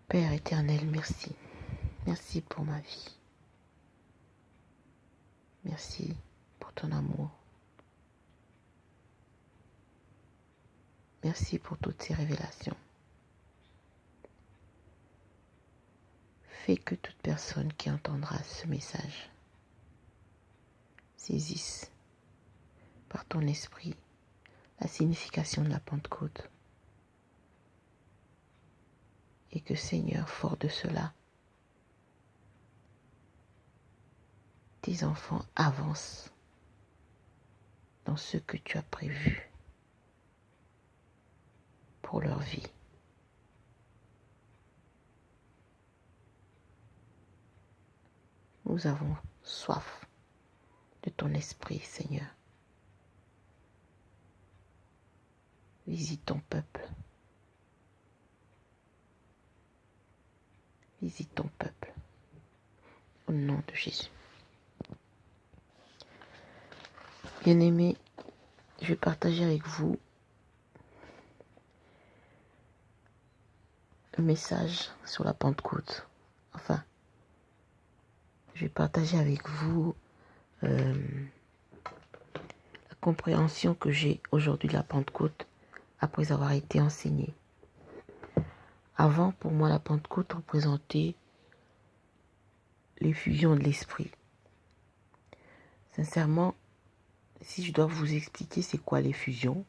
Père éternel, merci. Merci pour ma vie. Merci pour ton amour. Merci pour toutes ces révélations. Fais que toute personne qui entendra ce message saisisse par ton esprit la signification de la Pentecôte. Et que Seigneur, fort de cela, tes enfants avancent dans ce que tu as prévu pour leur vie. Nous avons soif de ton esprit, Seigneur. Visite ton peuple. Visite ton peuple. Au nom de Jésus. Bien-aimés, je vais partager avec vous un message sur la Pentecôte. Enfin, je vais partager avec vous la compréhension que j'ai aujourd'hui de la Pentecôte après avoir été enseignée. Avant, pour moi, la Pentecôte représentait l'effusion de l'Esprit. Sincèrement, si je dois vous expliquer c'est quoi l'effusion,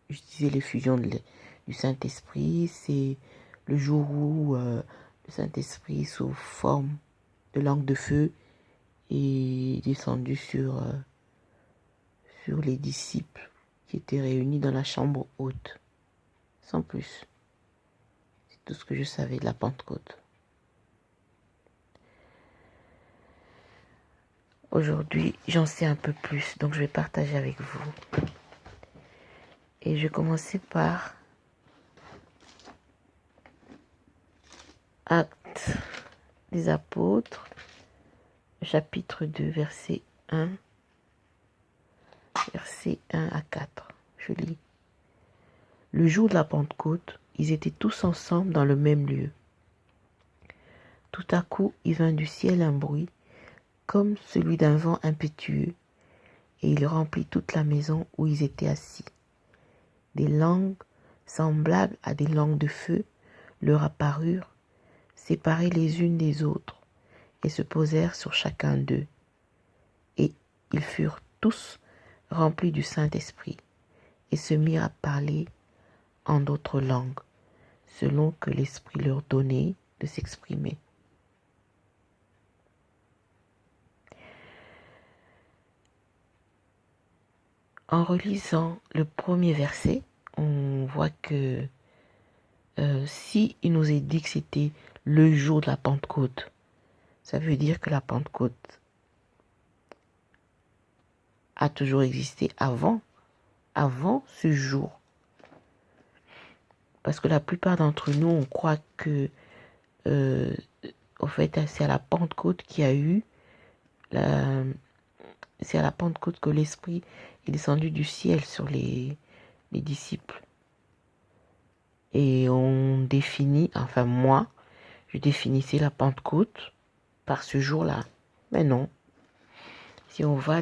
je disais l'effusion du Saint-Esprit, c'est le jour où le Saint-Esprit, sous forme de langue de feu, est descendu sur les disciples qui étaient réunis dans la chambre haute. Sans plus. C'est tout ce que je savais de la Pentecôte. Aujourd'hui, j'en sais un peu plus, donc je vais partager avec vous. Et je vais commencer par Actes des Apôtres, chapitre 2, verset 1 à 4. Je lis. Le jour de la Pentecôte, ils étaient tous ensemble dans le même lieu. Tout à coup, il vint du ciel un bruit, comme celui d'un vent impétueux, et il remplit toute la maison où ils étaient assis. Des langues semblables à des langues de feu leur apparurent, séparées les unes des autres, et se posèrent sur chacun d'eux. Et ils furent tous remplis du Saint-Esprit, et se mirent à parler en d'autres langues, selon que l'Esprit leur donnait de s'exprimer. En relisant le premier verset, on voit que si il nous est dit que c'était le jour de la Pentecôte, ça veut dire que la Pentecôte a toujours existé avant ce jour. Parce que la plupart d'entre nous, on croit que au fait, c'est à la Pentecôte qu'il y a eu c'est à la Pentecôte que l'Esprit est descendu du ciel sur les disciples. Et on définit, enfin moi, je définissais la Pentecôte par ce jour-là. Mais non. Si on va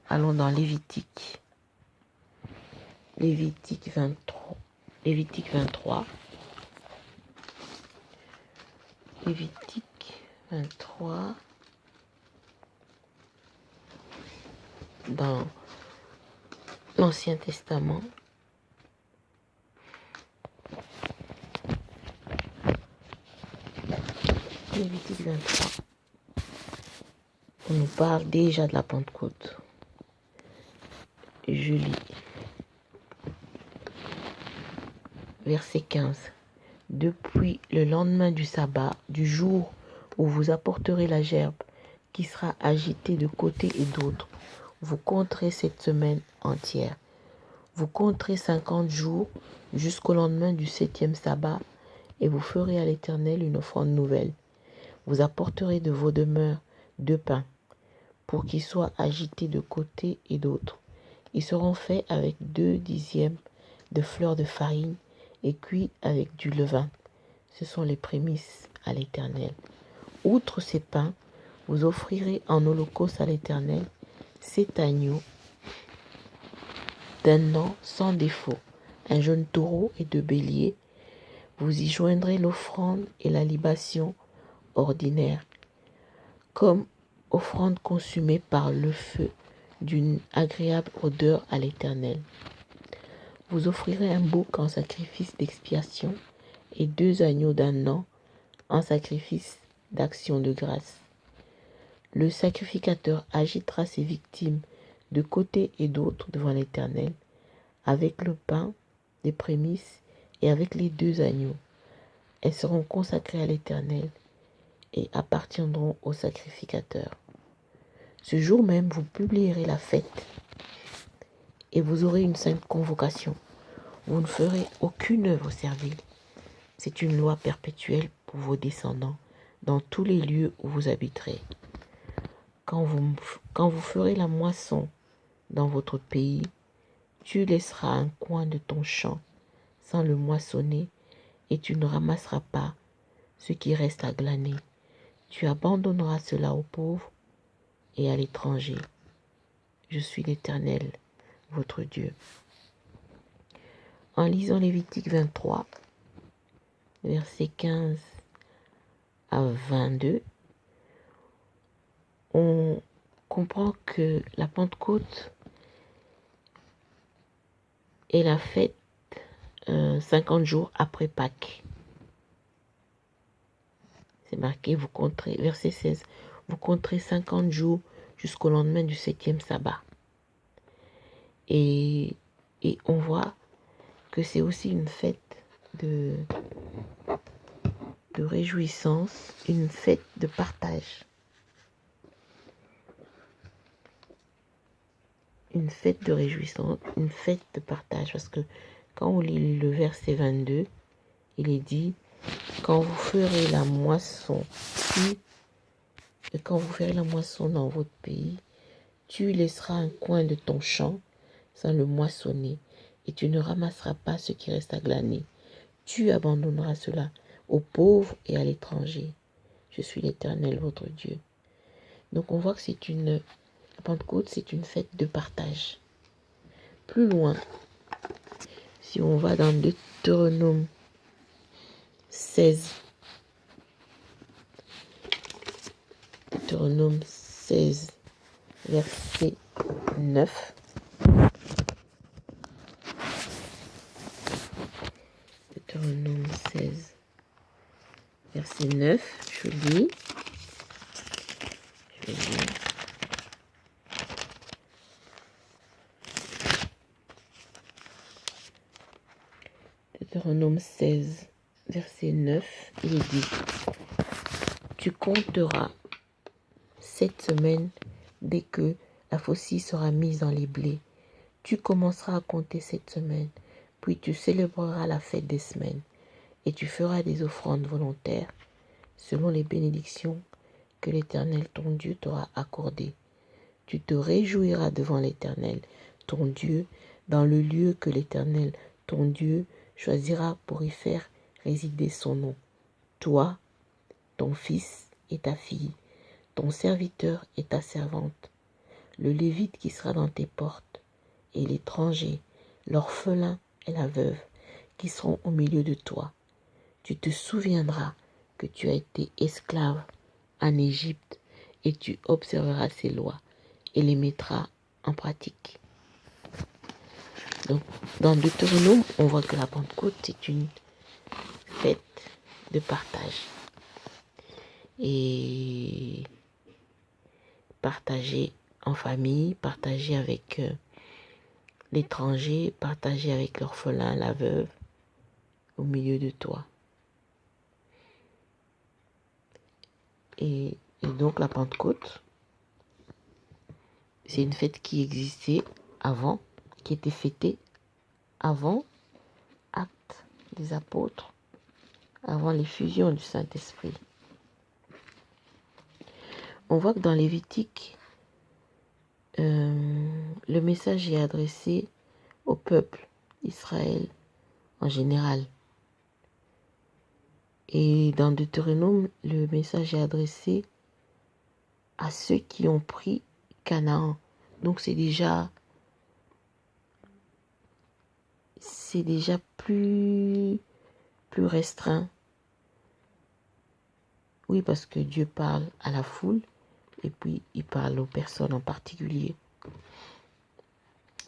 allons dans Lévitique 23. Lévitique 23. Lévitique 23. Dans l'Ancien Testament. Lévitique 23. On nous parle déjà de la Pentecôte. Je lis. Verset 15. Depuis le lendemain du sabbat, du jour où vous apporterez la gerbe, qui sera agitée de côté et d'autre, vous compterez cette semaine entière. Vous compterez 50 jours jusqu'au lendemain du 7e sabbat, et vous ferez à l'Éternel une offrande nouvelle. Vous apporterez de vos demeures 2 pains, pour qu'ils soient agités de côté et d'autre. Ils seront faits avec 2 dixièmes de fleur de farine et cuits avec du levain. ce sont les prémices à l'Éternel. Outre ces pains, vous offrirez en holocauste à l'Éternel 7 agneaux d'un an sans défaut, un jeune taureau et 2 béliers. Vous y joindrez l'offrande et la libation ordinaire, comme offrande consumée par le feu d'une agréable odeur à l'Éternel. Vous offrirez un bouc en sacrifice d'expiation et 2 agneaux d'un an en sacrifice d'action de grâce. Le sacrificateur agitera ses victimes de côté et d'autre devant l'Éternel, avec le pain des prémices et avec les 2 agneaux. Elles seront consacrées à l'Éternel et appartiendront au sacrificateur. Ce jour même, vous publierez la fête et vous aurez une sainte convocation. Vous ne ferez aucune œuvre servile. C'est une loi perpétuelle pour vos descendants dans tous les lieux où vous habiterez. Quand vous ferez la moisson dans votre pays, tu laisseras un coin de ton champ sans le moissonner et tu ne ramasseras pas ce qui reste à glaner. Tu abandonneras cela aux pauvres et à l'étranger. Je suis l'Éternel, votre Dieu. En lisant Lévitique 23, versets 15 à 22, on comprend que la Pentecôte est la fête 50 jours après Pâques. C'est marqué, vous compterez, verset 16, vous compterez 50 jours jusqu'au lendemain du 7e sabbat. Et on voit que c'est aussi une fête de réjouissance, une fête de partage. Une fête de réjouissance, une fête de partage. Parce que quand on lit le verset 22, il est dit, quand vous ferez la moisson, dans votre pays, tu laisseras un coin de ton champ sans le moissonner, et tu ne ramasseras pas ce qui reste à glaner. Tu abandonneras cela aux pauvres et à l'étranger. Je suis l'Éternel, votre Dieu. Donc on voit que la Pentecôte, c'est une fête de partage. Plus loin, si on va dans Deutéronome 16, verset 9. Deutéronome 16, verset 9, je lis. Deutéronome 16, verset 9, il est dit, tu compteras 7 semaines dès que la faucille sera mise dans les blés. Tu commenceras à compter 7 semaines, puis tu célébreras la fête des semaines, et tu feras des offrandes volontaires, selon les bénédictions que l'Éternel ton Dieu t'aura accordées. Tu te réjouiras devant l'Éternel ton Dieu, dans le lieu que l'Éternel ton Dieu choisira pour y faire résider son nom. Toi, ton fils et ta fille, ton serviteur et ta servante, le Lévite qui sera dans tes portes, et l'étranger, l'orphelin et la veuve qui seront au milieu de toi. Tu te souviendras que tu as été esclave en Égypte, et tu observeras ces lois et les mettras en pratique. Donc, dans Deutéronome, on voit que la Pentecôte, c'est une fête de partage. Et partager en famille, partager avec l'étranger, partager avec l'orphelin, la veuve, au milieu de toi. Et donc la Pentecôte, c'est une fête qui existait avant, qui était fêtée avant Actes des Apôtres, avant l'effusion du Saint-Esprit. On voit que dans Lévitique, le message est adressé au peuple, Israël en général. Et dans Deutéronome, le message est adressé à ceux qui ont pris Canaan. Donc c'est déjà plus restreint. Oui, parce que Dieu parle à la foule et puis il parle aux personnes en particulier.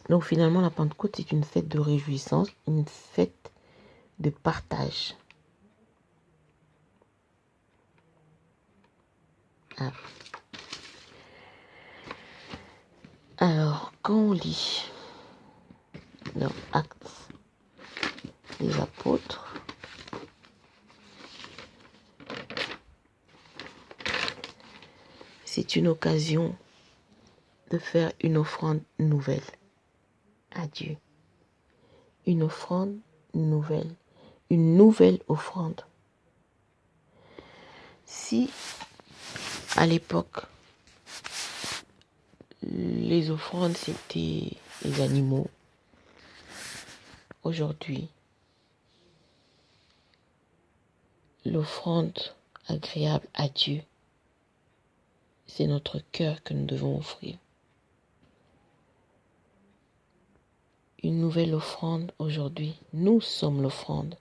Donc finalement, la Pentecôte, c'est une fête de réjouissance, une fête de partage. Ah. Alors, quand on lit dans Actes des Apôtres, c'est une occasion de faire une offrande nouvelle à Dieu. Une offrande nouvelle. Une nouvelle offrande. Si, à l'époque, les offrandes, c'était les animaux, aujourd'hui, l'offrande agréable à Dieu, c'est notre cœur que nous devons offrir. Une nouvelle offrande aujourd'hui. Nous sommes l'offrande.